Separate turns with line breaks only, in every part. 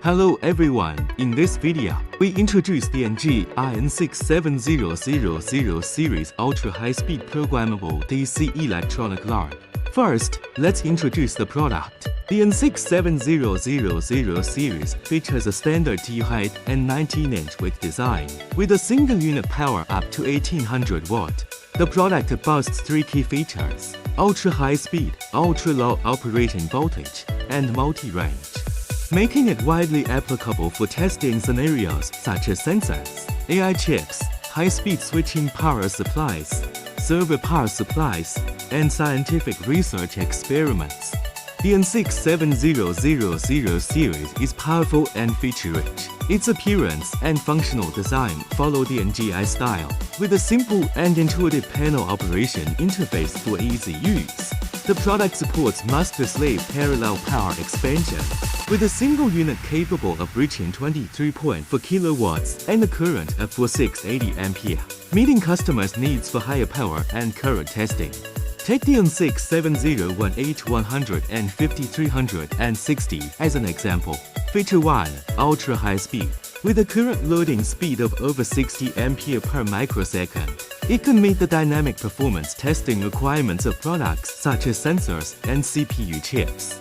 Hello everyone, in this video, we introduce the NGI N67000 series ultra-high-speed programmable DC electronic lamp. First, let's introduce the product. The N67000 series features a standard T-height and 19-inch width design, with a single unit power up to 1800 watt. The product boasts three key features: ultra-high speed, ultra-low operating voltage, and multi-range, making it widely applicable for testing scenarios such as sensors, AI chips, high-speed switching power supplies, server power supplies, and scientific research experiments. The N67000 series is powerful and feature-rich. Its appearance and functional design follow the NGI style, with a simple and intuitive panel operation interface for easy use. The product supports master-slave parallel power expansion, with a single unit capable of reaching 23.4 kilowatts and a current of 4680 ampere, meeting customers' needs for higher power and current testing. Take the N67000H100 and 5360 as an example. Feature 1. Ultra-high speed. With a current loading speed of over 60 ampere per microsecond, it can meet the dynamic performance testing requirements of products such as sensors and CPU chips.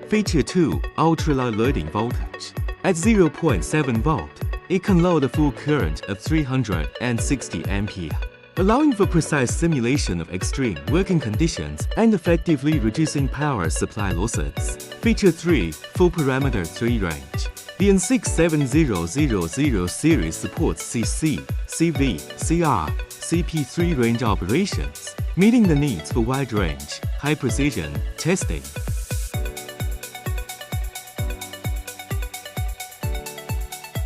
Feature 2. Ultra-low loading voltage. At 0.7 volt, it can load a full current of 360 ampere, allowing for precise simulation of extreme working conditions and effectively reducing power supply losses. Feature 3. Full parameter 3 range. The N67000 series supports CC, CV, CR, CP3 range operations, meeting the needs for wide range, high precision testing.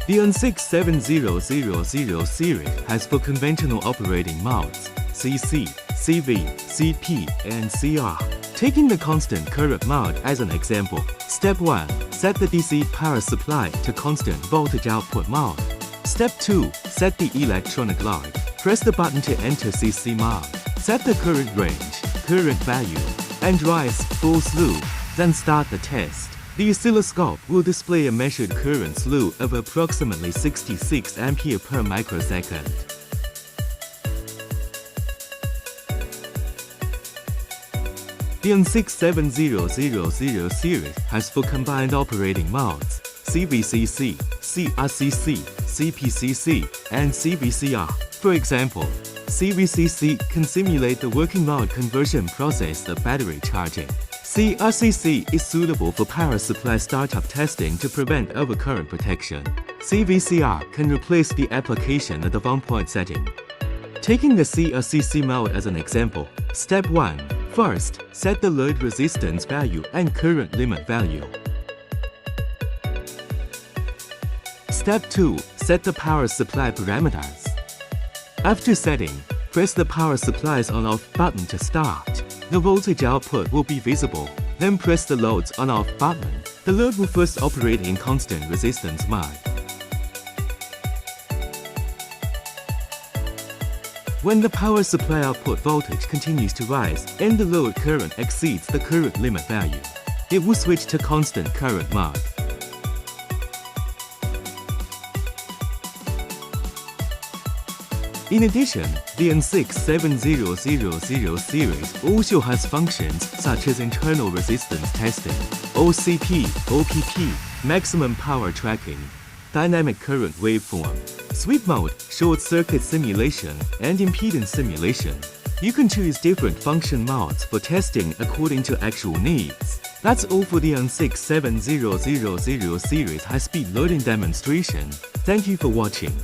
The N67000 series has four conventional operating modes: CC, CV, CP, and CR. Taking the constant current mode as an example, Step 1. Set the DC power supply to constant voltage output mode. Step 2. Set the electronic lamp. Press the button to enter CC mode. Set the current range, current value, and rise full slew. Then start the test. The oscilloscope will display a measured current slew of approximately 66 ampere per microsecond. The N67000 series has four combined operating modes: CVCC, CRCC, CPCC, and CVCR. For example, CVCC can simulate the working mode conversion process of battery charging. CRCC is suitable for power supply startup testing to prevent overcurrent protection. CVCR can replace the application of the one-point setting. Taking the CRCC mode as an example, Step 1. First, set the load resistance value and current limit value. Step 2. Set the power supply parameters. After setting, press the power supply's on-off button to start. The voltage output will be visible. Then press the load's on-off button. The load will first operate in constant resistance mode. When the power supply output voltage continues to rise and the load current exceeds the current limit value, it will switch to constant current mode. In addition, the N67000 series also has functions such as internal resistance testing, OCP, OPP, maximum power tracking, dynamic current waveform, sweep mode, short circuit simulation, and impedance simulation. You can choose different function modes for testing according to actual needs. That's all for the N67000 series high-speed loading demonstration. Thank you for watching.